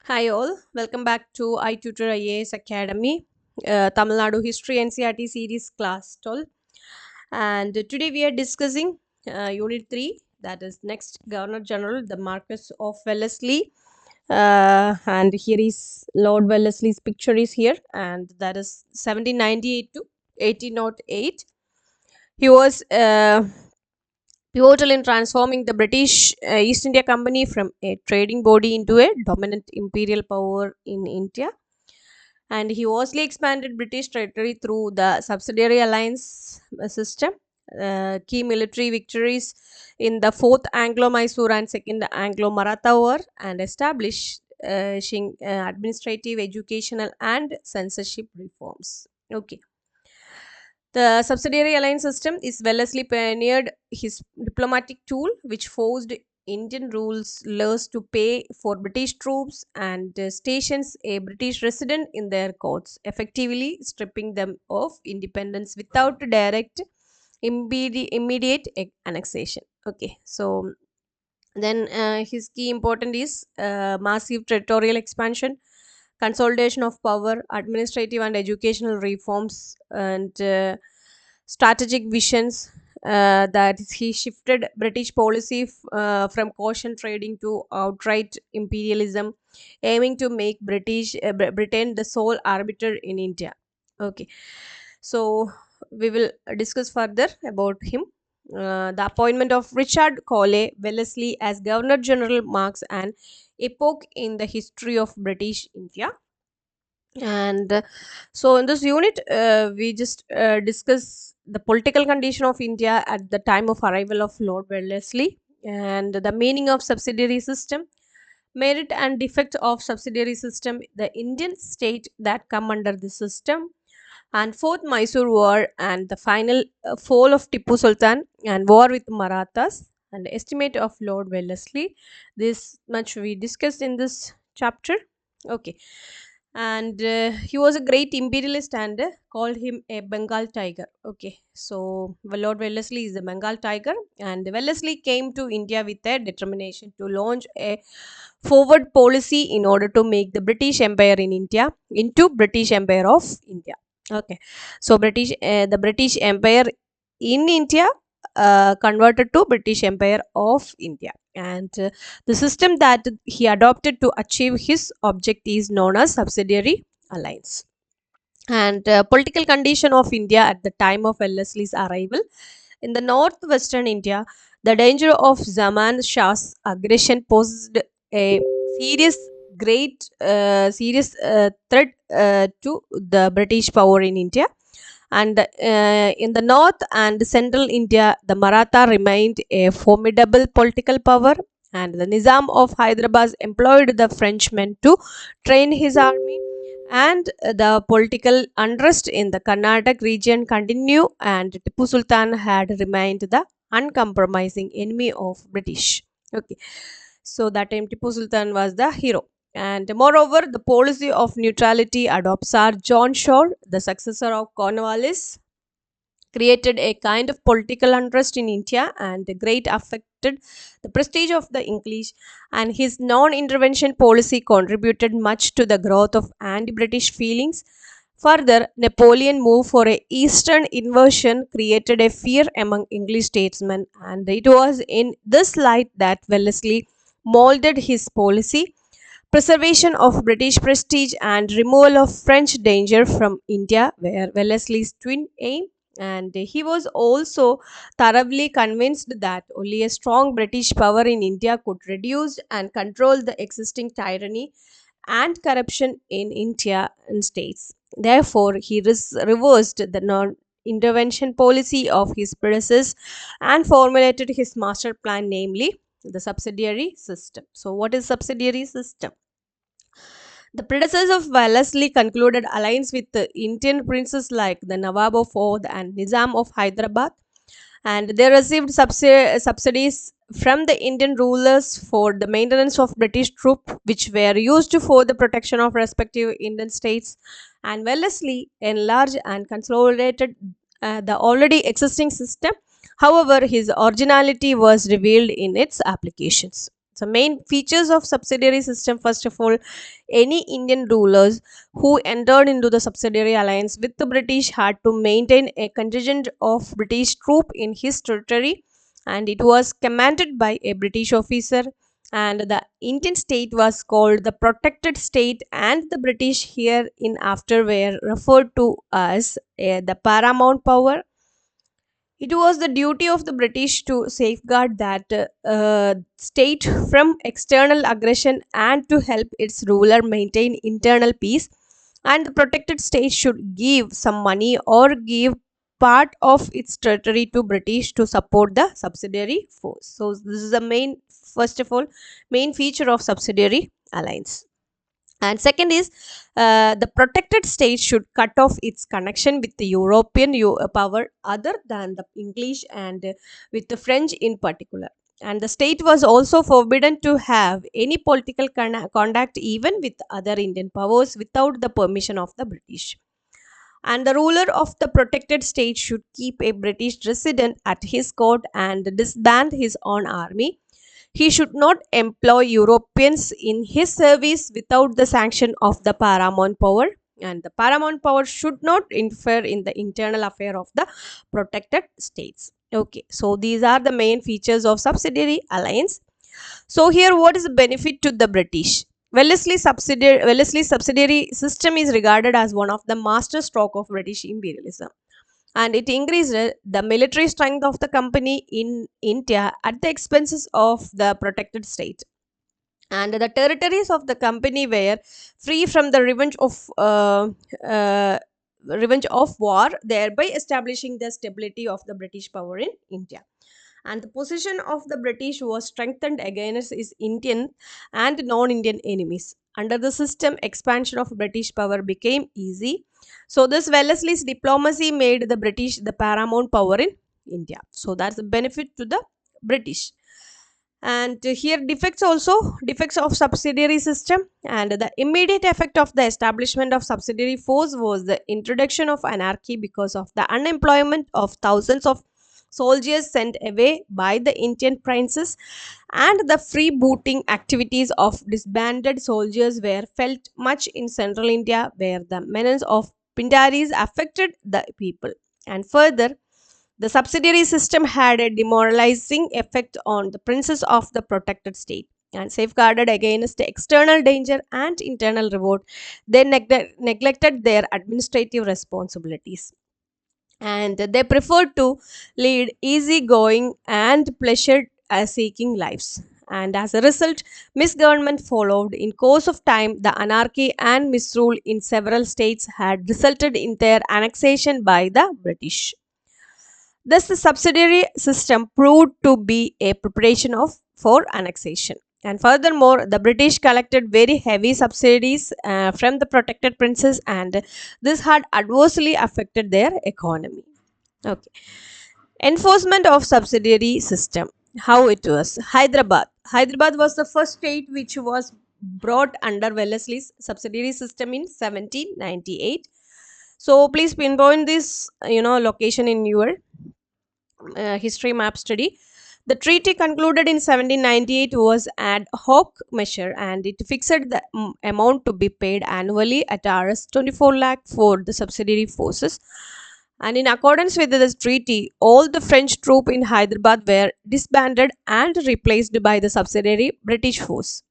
Hi all, welcome back to i-TUTOR IAS Academy, Tamil Nadu History NCERT Series Class 12. And today we are discussing Unit 3, that is next Governor General, the Marquess of Wellesley. And here is Lord Wellesley's picture is here, and that is 1798 to 1808. He was pivotal in transforming the British East India Company from a trading body into a dominant imperial power in India. And he vastly expanded British territory through the subsidiary alliance system. Key military victories in the Fourth Anglo-Mysore and Second Anglo-Maratha War, and establishing administrative, educational, and censorship reforms. Okay. The subsidiary alliance system is Wellesley pioneered his diplomatic tool, which forced Indian rulers to pay for British troops and stations a British resident in their courts, effectively stripping them of independence without direct immediate annexation. Okay, so then his key important is massive territorial expansion, consolidation of power, administrative and educational reforms, and strategic visions. That is, he shifted British policy from caution trading to outright imperialism, aiming to make Britain the sole arbiter in India. Okay, so we will discuss further about him. The appointment of Richard Cole Wellesley as Governor General marks an epoch in the history of British India. And so in this unit, we just discuss the political condition of India at the time of arrival of Lord Wellesley, and the meaning of subsidiary system, merit and defect of subsidiary system, the Indian state that come under the system, and fourth Mysore war, and the final fall of Tipu Sultan and war with Marathas, and estimate of Lord Wellesley. This much we discussed in this chapter. Okay, and he was a great imperialist and called him a Bengal tiger. Okay, so Lord Wellesley is a Bengal tiger, and Wellesley came to India with a determination to launch a forward policy in order to make the British Empire in India into British Empire of India. Okay, so the British Empire in India converted to British Empire of India, and the system that he adopted to achieve his object is known as subsidiary alliance. And political condition of India at the time of Wellesley's arrival in the northwestern India, the danger of Zaman Shah's aggression posed a serious, serious threat to the British power in India. And in the north and central India, the Maratha remained a formidable political power, and the Nizam of Hyderabad employed the Frenchmen to train his army. And the political unrest in the Carnatic region continued, and Tipu Sultan had remained the uncompromising enemy of British. Okay, so that time Tipu Sultan was the hero. And moreover, the policy of neutrality adopts Sir John Shore, the successor of Cornwallis, created a kind of political unrest in India, and great affected the prestige of the English, and his non-intervention policy contributed much to the growth of anti-British feelings. Further, Napoleon move for a eastern invasion created a fear among English statesmen, and it was in this light that Wellesley molded his policy: preservation of British prestige and removal of French danger from India were Wellesley's twin aim. And he was also thoroughly convinced that only a strong British power in India could reduce and control the existing tyranny and corruption in India and states. Therefore, he reversed the non-intervention policy of his predecessors and formulated his master plan, namely the subsidiary system. So, what is subsidiary system? The predecessors of Wellesley concluded alliance with the Indian princes like the Nawab of Oudh and Nizam of Hyderabad, and they received subsidies from the Indian rulers for the maintenance of British troops, which were used for the protection of respective Indian states. And Wellesley enlarged and consolidated the already existing system. However, his originality was revealed in its applications. So main features of subsidiary system, first of all, any Indian rulers who entered into the subsidiary alliance with the British had to maintain a contingent of British troop in his territory, and it was commanded by a British officer. And the Indian state was called the protected state, and the British here in after were referred to as the paramount power. It was the duty of the British to safeguard that state from external aggression and to help its ruler maintain internal peace. And the protected state should give some money or give part of its territory to British to support the subsidiary force. So this is the main, first of all, main feature of subsidiary alliance. And second is, the protected state should cut off its connection with the European power other than the English and with the French in particular. And the state was also forbidden to have any political contact even with other Indian powers without the permission of the British. And the ruler of the protected state should keep a British resident at his court and disband his own army. He should not employ Europeans in his service without the sanction of the paramount power, and the paramount power should not interfere in the internal affair of the protected states. Okay, so these are the main features of subsidiary alliance. So here, what is the benefit to the British? Wellesley's subsidiary system is regarded as one of the master stroke of British imperialism, and it increased the military strength of the company in India at the expenses of the protected state. And the territories of the company were free from the uh, revenge of war, thereby establishing the stability of the British power in India. And the position of the British was strengthened against its Indian and non-Indian enemies. Under the system, expansion of British power became easy. So this Wellesley's diplomacy made the British the paramount power in India. So that's the benefit to the British. And here defects of subsidiary system, and the immediate effect of the establishment of subsidiary force was the introduction of anarchy because of the unemployment of thousands of soldiers sent away by the Indian princes, and the freebooting activities of disbanded soldiers were felt much in central India, where the menace of Pindaris affected the people. And further, the subsidiary system had a demoralizing effect on the princes of the protected state, and safeguarded against external danger and internal revolt. They neglected their administrative responsibilities, and they preferred to lead easygoing and pleasure seeking lives. And as a result, misgovernment followed. In course of time, the anarchy and misrule in several states had resulted in their annexation by the British. Thus, the subsidiary system proved to be a preparation for annexation. And furthermore, the British collected very heavy subsidies from the protected princes, and this had adversely affected their economy. Okay. Enforcement of subsidiary system. How it was? Hyderabad. Hyderabad was the first state which was brought under Wellesley's subsidiary system in 1798. So please pinpoint this location in your history map study. The treaty concluded in 1798 was ad hoc measure, and it fixed the amount to be paid annually at Rs 24 lakh for the subsidiary forces. And in accordance with this treaty, all the French troops in Hyderabad were disbanded and replaced by the subsidiary British force.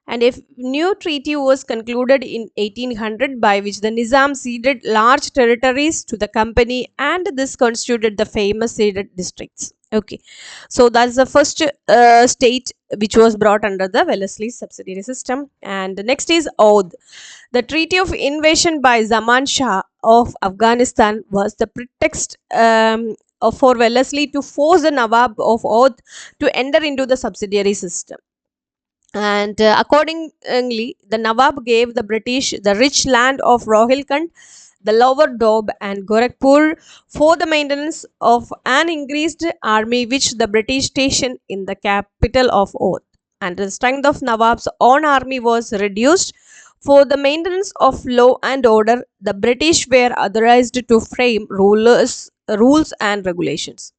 And a new treaty was concluded in 1800 by which the Nizam ceded large territories to the company, and this constituted the famous ceded districts. Okay, so that's the first state which was brought under the Wellesley subsidiary system. And next is Oudh. The Treaty of Invasion by Zaman Shah of Afghanistan was the pretext for Wellesley to force the Nawab of Oudh to enter into the subsidiary system. And accordingly, the Nawab gave the British the rich land of Rohilkhand, the lower Doab, and Gorakhpur for the maintenance of an increased army which the British stationed in the capital of Oudh. And the strength of Nawab's own army was reduced. For the maintenance of law and order, the British were authorized to frame rules and regulations.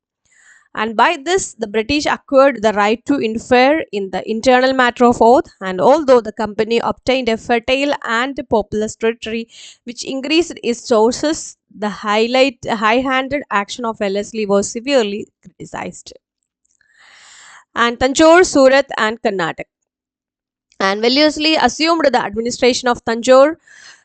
And by this, the British acquired the right to interfere in the internal matter of oath. And although the company obtained a fertile and populous territory, which increased its sources, the high-handed action of Wellesley was severely criticized. And Tanjore, Surat, and Karnataka. And Wellesley assumed the administration of Tanjore,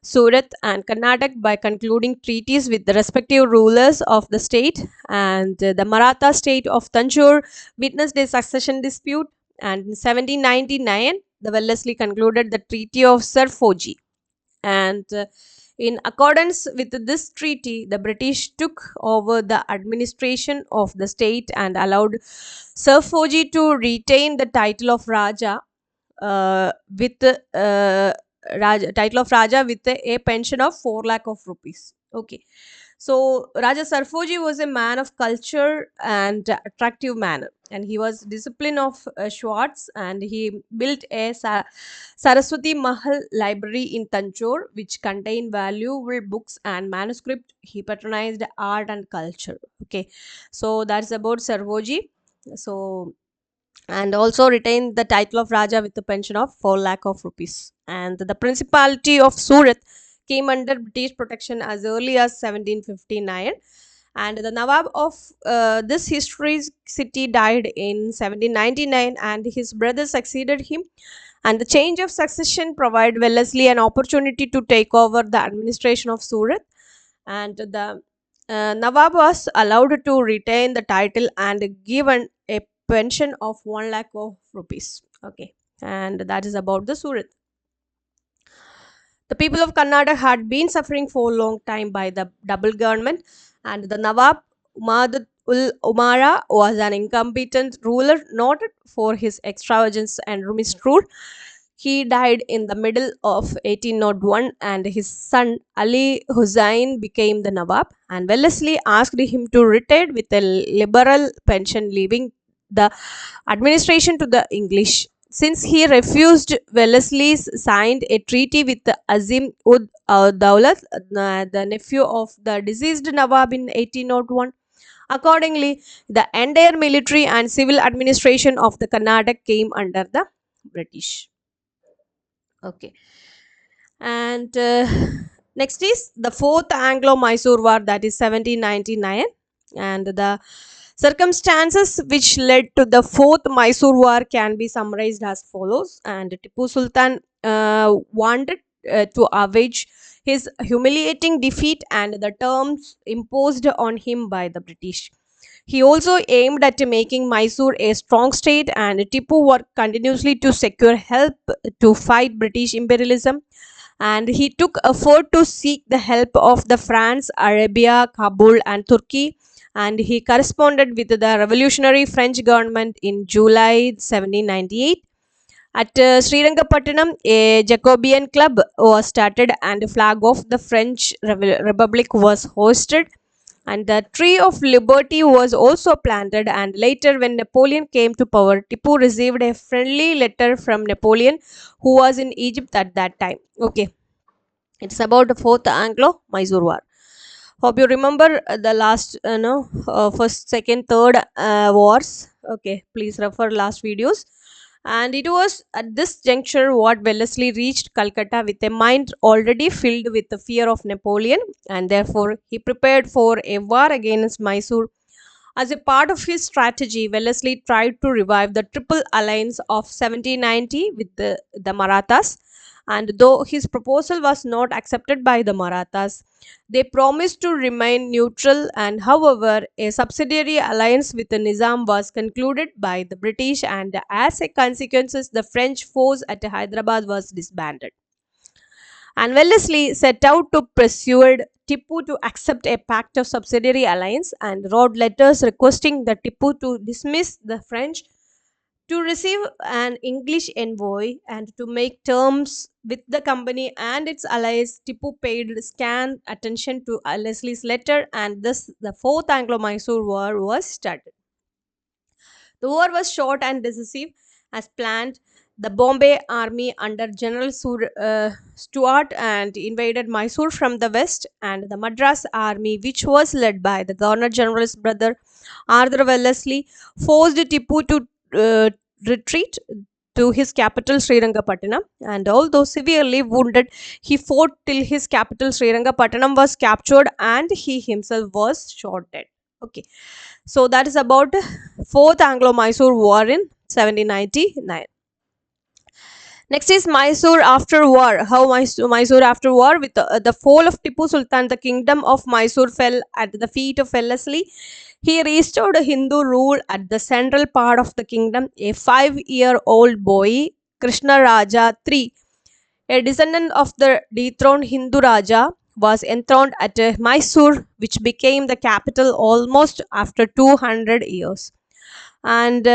Surat, and Karnataka by concluding treaties with the respective rulers of the state. And the Maratha state of Tanjore witnessed a succession dispute. And in 1799, the Wellesley concluded the Treaty of Sarfoji. And in accordance with this treaty, the British took over the administration of the state and allowed Sarfoji to retain the title of Raja with title of Raja with a pension of 4 lakh of rupees. Okay. So Raja Sarfoji was a man of culture and attractive manner, and he was discipline of Schwartz, and he built a Saraswati Mahal library in Tanjore, which contained valuable books and manuscript. He patronized art and culture. Okay, so that's about Sarfoji. So, and also retained the title of Raja with a pension of 4 lakh of rupees. And the Principality of Surat came under British protection as early as 1759. And the Nawab of this historic city died in 1799, and his brother succeeded him. And the change of succession provided Wellesley an opportunity to take over the administration of Surat. And the Nawab was allowed to retain the title and given a pension of 1 lakh of rupees. Okay, and that is about the Surat. The people of Karnataka had been suffering for a long time by the double government, and the Nawab Umad ul Umara was an incompetent ruler noted for his extravagance and misrule. He died in the middle of 1801, and his son Ali Hussain became the Nawab. And Wellesley asked him to retire with a liberal pension, leaving the administration to the English. Since he refused, Wellesley signed a treaty with Azim ud Daulat, the nephew of the deceased Nawab, in 1801. Accordingly, the entire military and civil administration of the Karnataka came under the British. Okay, and next is the fourth Anglo-Mysore War, that is 1799, and the circumstances which led to the fourth Mysore War can be summarized as follows. And Tipu Sultan wanted to avenge his humiliating defeat and the terms imposed on him by the British. He also aimed at making Mysore a strong state, and Tipu worked continuously to secure help to fight British imperialism. And he took effort to seek the help of the France, Arabia, Kabul, and Turkey. And he corresponded with the revolutionary French government in July 1798. At Srirangapatnam, a Jacobean club was started, and the flag of the French Republic was hoisted. And the tree of liberty was also planted. And later, when Napoleon came to power, Tipu received a friendly letter from Napoleon, who was in Egypt at that time. Okay, it's about the fourth Anglo-Mysore War. Hope you remember the last no first, second, third wars. Okay, please refer last videos. And it was at this juncture what Wellesley reached Calcutta with a mind already filled with the fear of Napoleon, and therefore he prepared for a war against Mysore. As a part of his strategy, Wellesley tried to revive the Triple Alliance of 1790 with the Marathas. And though his proposal was not accepted by the Marathas, they promised to remain neutral. And however, a subsidiary alliance with the Nizam was concluded by the British, and as a consequence, the French force at Hyderabad was disbanded. And Wellesley set out to persuade Tipu to accept a pact of subsidiary alliance, and wrote letters requesting the Tipu to dismiss the French, to receive an English envoy, and to make terms with the company and its allies. Tipu paid scant attention to Leslie's letter, and thus the fourth Anglo-Mysore War was started. The war was short and decisive as planned. The Bombay army under General Stuart and invaded Mysore from the west, and the Madras army, which was led by the Governor General's brother Arthur Wellesley forced Tipu to retreat to his capital Srirangapatnam, and although severely wounded, he fought till his capital Srirangapatnam was captured and he himself was shot dead. Okay, so that is about Fourth Anglo-Mysore War in 1799. Next is Mysore after war. How Mysore after war? With the fall of Tipu Sultan, the kingdom of Mysore fell at the feet of Wellesley. He restored Hindu rule at the central part of the kingdom. A 5-year-old boy, Krishna Raja III, a descendant of the dethroned Hindu Raja, was enthroned at Mysore, which became the capital almost after 200 years. And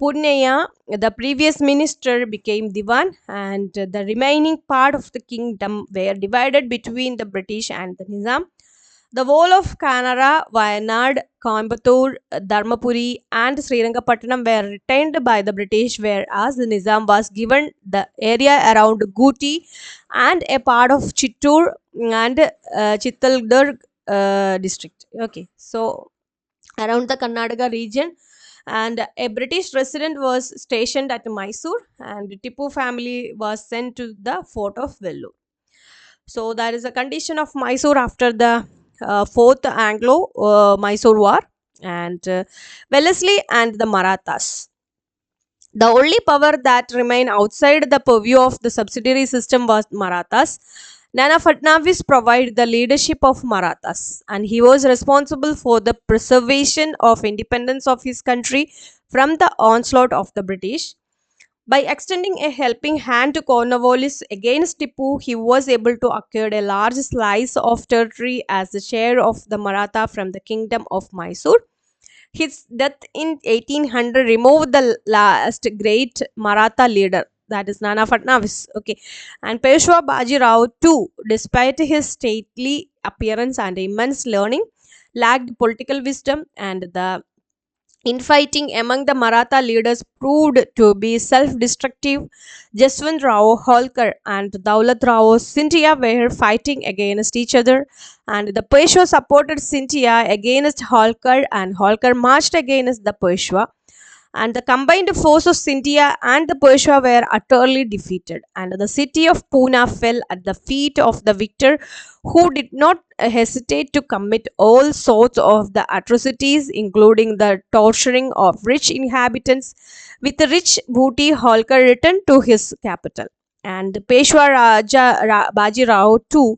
Purnaya, the previous minister, became Diwan, and the remaining part of the kingdom were divided between the British and the Nizam. The whole of Kanara, Wayanad, Coimbatore, Dharmapuri, and Srirangapatnam were retained by the British, whereas the Nizam was given the area around Guti and a part of Chittoor and Chittalgarh district. Okay, so around the Karnataka region, and a British resident was stationed at Mysore, and Tipu family was sent to the fort of Vellore. So that is a condition of Mysore after the Fourth Anglo-Mysore War, and Wellesley and the Marathas. The only power that remained outside the purview of the subsidiary system was Marathas. Nana Fadnavis provided the leadership of Marathas, and he was responsible for the preservation of independence of his country from the onslaught of the British. By extending a helping hand to Cornwallis against Tipu, he was able to acquire a large slice of territory as the share of the Maratha from the kingdom of Mysore. His death in 1800 removed the last great Maratha leader, that is Nana Fadnavis. Okay, and Peshwa Baji Rao too, despite his stately appearance and immense learning, lacked political wisdom, and the infighting among the Maratha leaders proved to be self-destructive. Jaswant Rao Holkar and Daulat Rao Scindia were fighting against each other, and the Peshwa supported Scindia against Holkar, and Holkar marched against the Peshwa, and the combined force of Scindia and the Persia were utterly defeated, and the city of Pune fell at the feet of the victor, who did not hesitate to commit all sorts of the atrocities, including the torturing of rich inhabitants. With the rich booty, Holkar returned to his capital, and Peshwa Baji Rao too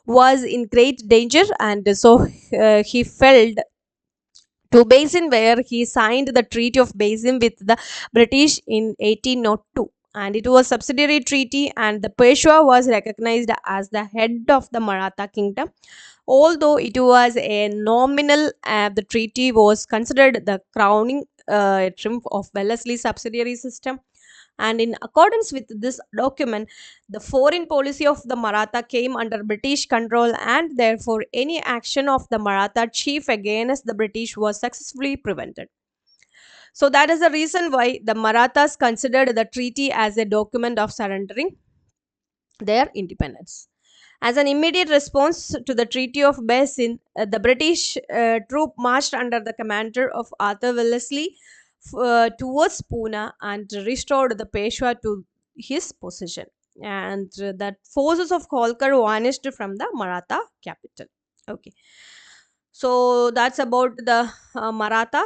was in great danger, and so he fell to Basin, where he signed the Treaty of Basin with the British in 1802. And it was a subsidiary treaty, and the Peshwa was recognized as the head of the Maratha kingdom. Although it was a nominal, the treaty was considered the crowning triumph of Wellesley's subsidiary system. And in accordance with this document, the foreign policy of the Maratha came under British control, and therefore any action of the Maratha chief against the British was successfully prevented. So that is the reason why the Marathas considered the treaty as a document of surrendering their independence. As an immediate response to the Treaty of Basin, the British troop marched under the commander of Arthur Wellesley towards Pune and restored the Peshwa to his position. And the forces of Holkar vanished from the Maratha capital. Okay, so that's about the Maratha.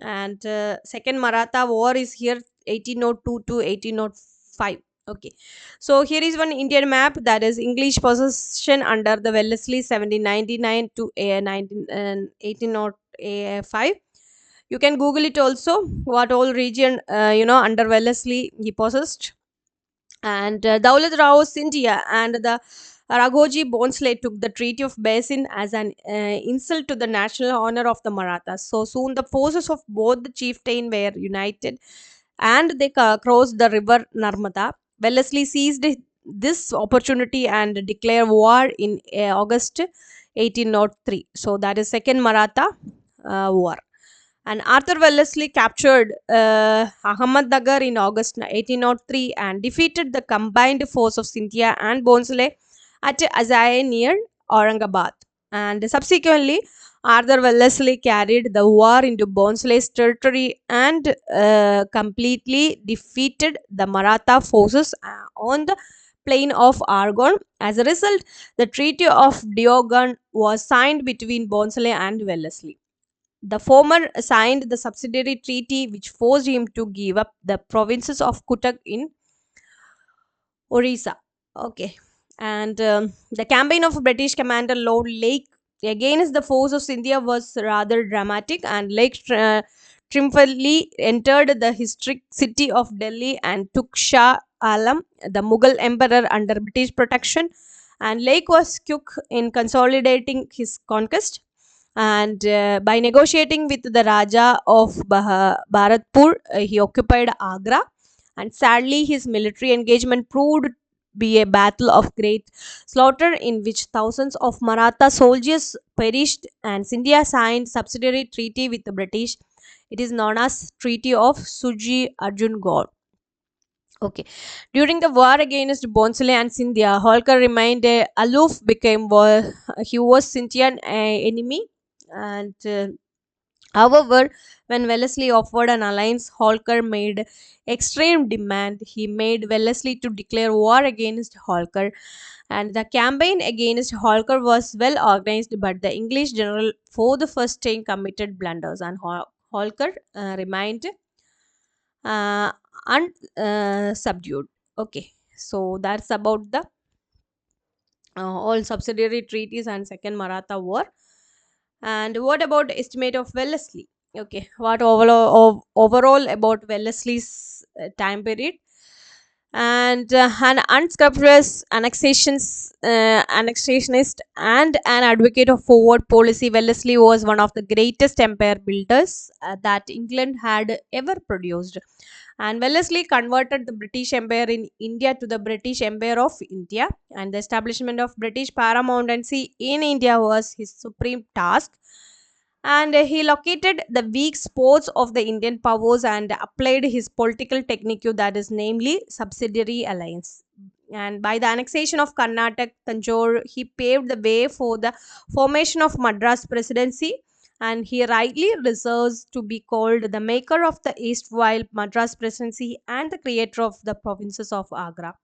And second Maratha war is here, 1802 to 1805. Okay, so here is one Indian map, that is English possession under the Wellesley 1799 to 1805. You can Google it also, what all region under Wellesley he possessed. And Daulat Rao Scindia and the Raghoji Bonsley took the Treaty of Basin as an insult to the national honor of the Marathas. So soon the forces of both the chieftain were united, and they crossed the river Narmada. Wellesley seized this opportunity and declared war in August 1803. So that is Second Maratha War. And Arthur Wellesley captured Ahmednagar in August 1803 and defeated the combined force of Scindia and Bonsley at Azai near Aurangabad. And subsequently, Arthur Wellesley carried the war into Barnsley's territory and completely defeated the Maratha forces on the plain of Argonne. As a result, the Treaty of Diogun was signed between Barnsley and Wellesley. The former signed the subsidiary treaty which forced him to give up the provinces of Cuttack in Orissa. Okay. And the campaign of British commander Lord Lake against the forces of India was rather dramatic, and Lake triumphantly entered the historic city of Delhi and took Shah Alam, the Mughal emperor, under British protection. And Lake was quick in consolidating his conquest. And by negotiating with the Raja of Bharatpur, he occupied Agra. And sadly, his military engagement proved be a battle of great slaughter in which thousands of Maratha soldiers perished, and India signed subsidiary treaty with the British. It is known as Treaty of Suji Arjun Gaur. Okay. During the war against Bonsle and Scindia, Holkar remained aloof, became war. He was Scindian enemy, and however, when Wellesley offered an alliance, Holkar made extreme demand. He made Wellesley to declare war against Holkar, and the campaign against Holkar was well organized, but the English general for the first time committed blunders, and Holkar remained uh, unsubdued. Okay, so that's about the all subsidiary treaties and Second Maratha War. And what about estimate of Wellesley? Okay, what overall about Wellesley's time period? And an unscrupulous annexationist and an advocate of forward policy, Wellesley was one of the greatest empire builders that England had ever produced. And Wellesley converted the British Empire in India to the British Empire of India, and the establishment of British paramountcy in India was his supreme task. And he located the weak spots of the Indian powers and applied his political technique, that is namely subsidiary alliance. And by the annexation of Karnataka, Tanjore, he paved the way for the formation of Madras Presidency, and he rightly deserves to be called the maker of the erstwhile Madras Presidency and the creator of the provinces of Agra.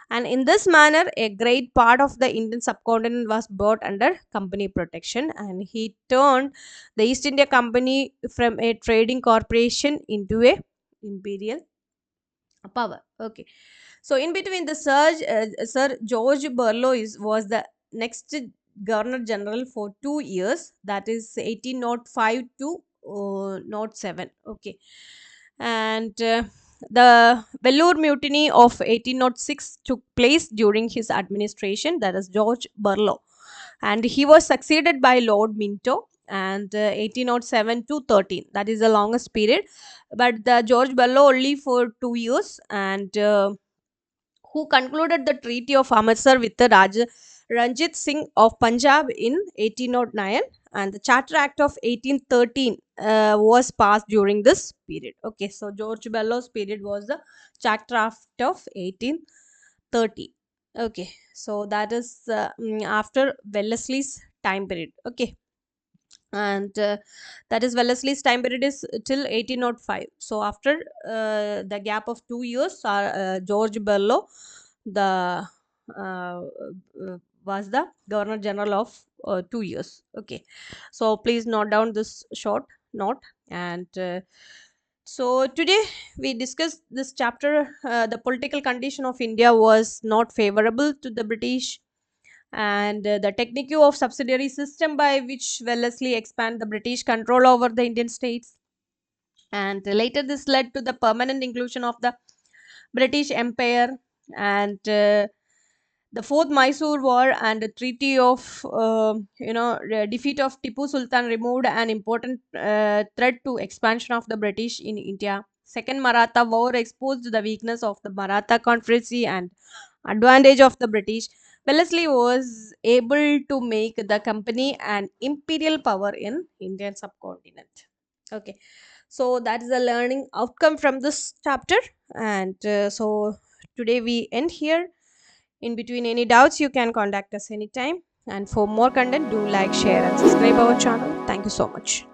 And in this manner, a great part of the Indian subcontinent was brought under company protection, and he turned the East India Company from a trading corporation into a imperial power. Okay, so in between the surge, Sir George Burlow was the next Governor General for 2 years, that is 1805 to 07. Okay, and the Vellore Mutiny of 1806 took place during his administration, that is George Burlow, and he was succeeded by Lord Minto. And 1807 to 13, that is the longest period, but the George Burlow only for 2 years, and who concluded the Treaty of Amritsar with the Ranjit Singh of Punjab in 1809, and the Charter Act of 1813 was passed during this period. Okay, so George Bellow's period was the Charter Act of 1830. Okay, so that is after Wellesley's time period. Okay, and that is Wellesley's time period is till 1805. So after the gap of 2 years, George Bellow, the was the Governor General of 2 years. Okay, so please note down this short note. And so today we discussed this chapter. The political condition of India was not favorable to the British, and the technique of subsidiary system by which Wellesley expanded the British control over the Indian states. And later this led to the permanent inclusion of the British Empire, and the fourth Mysore War and the treaty of defeat of Tipu Sultan removed an important threat to expansion of the British in India. Second Maratha War exposed the weakness of the Maratha Confederacy and advantage of the British. Wellesley was able to make the company an imperial power in Indian subcontinent. Okay, so that is the learning outcome from this chapter, and so today we end here. In between any doubts, you can contact us anytime. And for more content, do like, share, and subscribe our channel. Thank you so much.